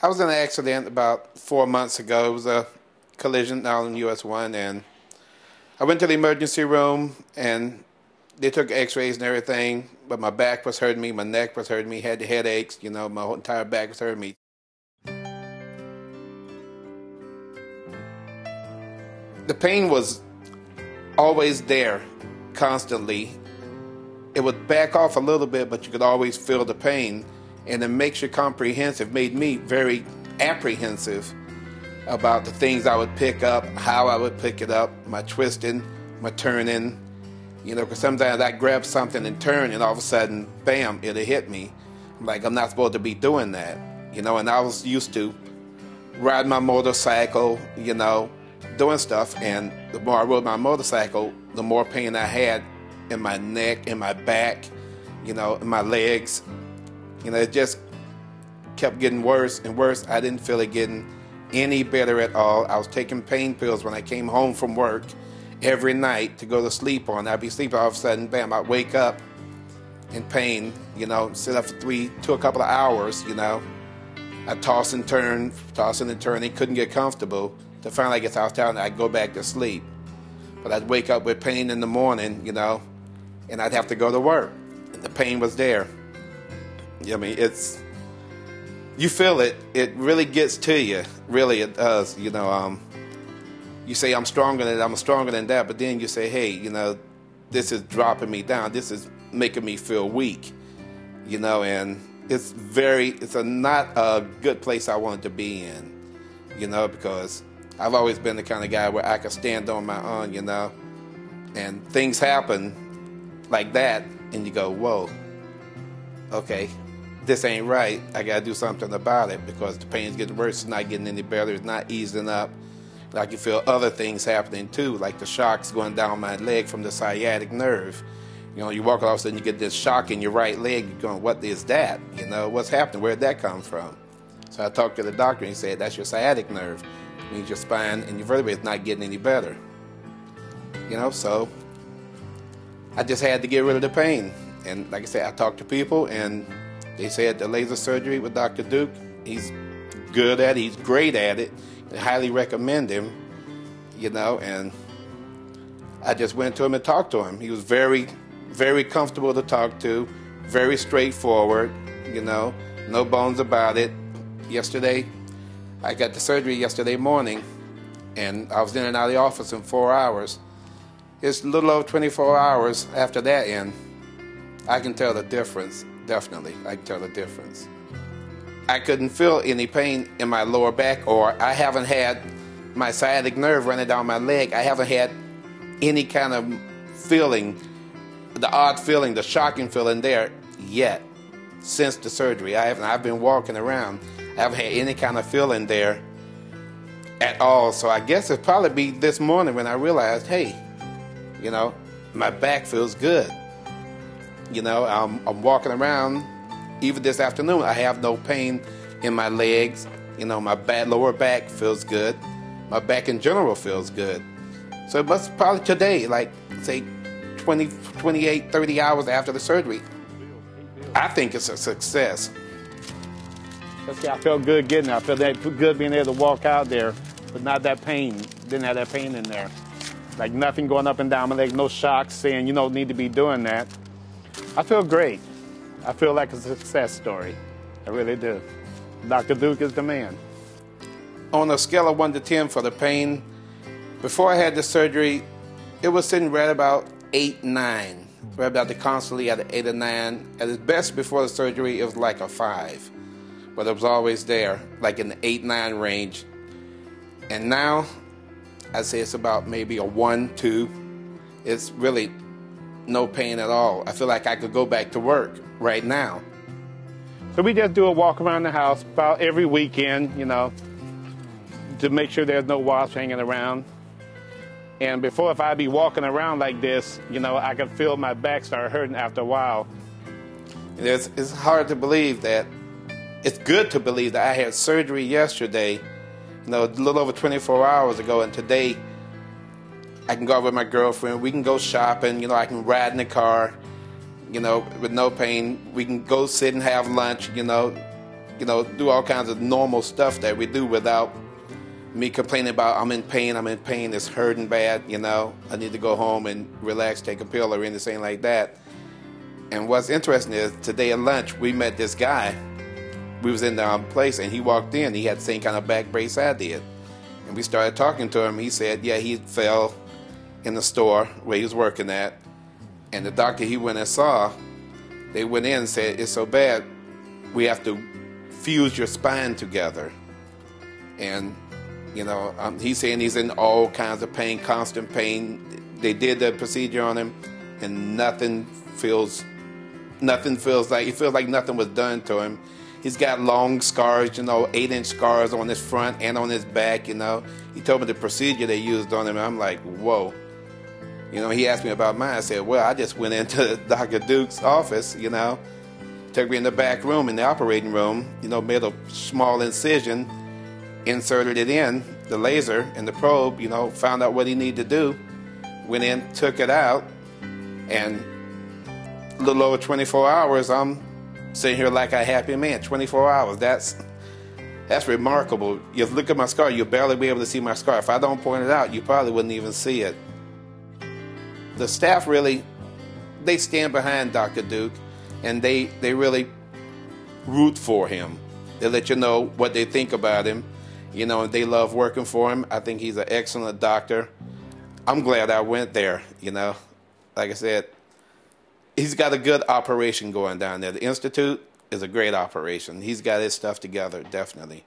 I was in an accident about 4 months ago. It was a collision out on US 1, and I went to the emergency room, and they took x-rays and everything, but my back was hurting me, my neck was hurting me, had the headaches, you know, my whole entire back was hurting me. The pain was always there, constantly. It would back off a little bit, but you could always feel the pain. And it makes you comprehensive, made me very apprehensive about the things I would pick up, how I would pick it up, my twisting, my turning, you know, because sometimes I grab something and turn, and all of a sudden, bam, it'll hit me. I'm like, I'm not supposed to be doing that, you know, and I was used to riding my motorcycle, you know, doing stuff, and the more I rode my motorcycle, the more pain I had in my neck, in my back, you know, in my legs. You know, it just kept getting worse and worse. I didn't feel it getting any better at all. I was taking pain pills when I came home from work every night to go to sleep on. I'd be sleeping, all of a sudden, bam, I'd wake up in pain, you know, sit up for 3 to a couple of hours, you know. I'd toss and turn, tossing and turning, couldn't get comfortable. To finally get out of town, I'd go back to sleep. But I'd wake up with pain in the morning, you know, and I'd have to go to work. And the pain was there. I mean, you feel it. It really gets to you. Really, it does. You know, you say, I'm stronger than that. But then you say, hey, you know, this is dropping me down. This is making me feel weak. You know, and it's not a good place I wanted to be in. You know, because I've always been the kind of guy where I could stand on my own, you know. And things happen like that, and you go, whoa, okay. This ain't right. I got to do something about it because the pain's getting worse. It's not getting any better. It's not easing up. I can feel other things happening too, like the shocks going down my leg from the sciatic nerve. You know, you walk all of a sudden, you get this shock in your right leg. You're going, what is that? You know, what's happening? Where'd that come from? So I talked to the doctor, and he said, that's your sciatic nerve. It means your spine and your vertebrae is not getting any better. You know, so I just had to get rid of the pain. And like I said, I talked to people, and they said the laser surgery with Dr. Deuk, he's good at it, he's great at it. I highly recommend him, you know, and I just went to him and talked to him. He was very, very comfortable to talk to, very straightforward, you know, no bones about it. Yesterday, I got the surgery yesterday morning, and I was in and out of the office in 4 hours. It's a little over 24 hours after that, and I can tell the difference. Definitely, I can tell the difference. I couldn't feel any pain in my lower back, or I haven't had my sciatic nerve running down my leg. I haven't had any kind of feeling, the odd feeling, the shocking feeling there yet since the surgery. I've been walking around. I haven't had any kind of feeling there at all. So I guess it'll probably be this morning when I realized, hey, you know, my back feels good. You know, I'm walking around. Even this afternoon, I have no pain in my legs. You know, my lower back feels good. My back in general feels good. So it must probably today, like, say, 20, 28, 30 hours after the surgery. I think it's a success. I felt good getting there. I felt that good being able to walk out there, but not that pain. Didn't have that pain in there. Like nothing going up and down my leg, no shocks saying you don't need to be doing that. I feel great. I feel like a success story. I really do. Dr. Deuk is the man. On a scale of 1 to 10 for the pain, before I had the surgery, it was sitting right about 8, 9. Right about constantly at an 8 or 9. At its best before the surgery, it was like a 5. But it was always there, like in the 8, 9 range. And now, I'd say it's about maybe a 1, 2. It's really no pain at all. I feel like I could go back to work right now. So we just do a walk around the house about every weekend, you know, to make sure there's no wasps hanging around. And before, if I'd be walking around like this, you know, I could feel my back start hurting after a while. It's hard to believe that, it's good to believe that I had surgery yesterday, you know, a little over 24 hours ago, and today I can go out with my girlfriend. We can go shopping. You know, I can ride in the car, you know, with no pain. We can go sit and have lunch, you know, you know, do all kinds of normal stuff that we do without me complaining about I'm in pain, it's hurting bad, you know, I need to go home and relax, take a pill or anything like that. And what's interesting is today at lunch we met this guy. We was in the place and he walked in. He had the same kind of back brace I did. And we started talking to him. He said, yeah, he fell in the store where he was working at. And the doctor he went and saw, they went in and said, it's so bad, we have to fuse your spine together. And, you know, he's saying he's in all kinds of pain, constant pain. They did the procedure on him and nothing feels like, it feels like nothing was done to him. He's got long scars, you know, 8-inch scars on his front and on his back, you know. He told me the procedure they used on him, and I'm like, whoa. You know, he asked me about mine. I said, well, I just went into Dr. Deuk's office, you know, took me in the back room, in the operating room, you know, made a small incision, inserted it in, the laser and the probe, you know, found out what he needed to do, went in, took it out, and a little over 24 hours, I'm sitting here like a happy man. 24 hours, that's remarkable. You look at my scar, you'll barely be able to see my scar. If I don't point it out, you probably wouldn't even see it. The staff really, they stand behind Dr. Deuk, and they really root for him. They let you know what they think about him. You know, they love working for him. I think he's an excellent doctor. I'm glad I went there, you know. Like I said, he's got a good operation going down there. The Institute is a great operation. He's got his stuff together, definitely.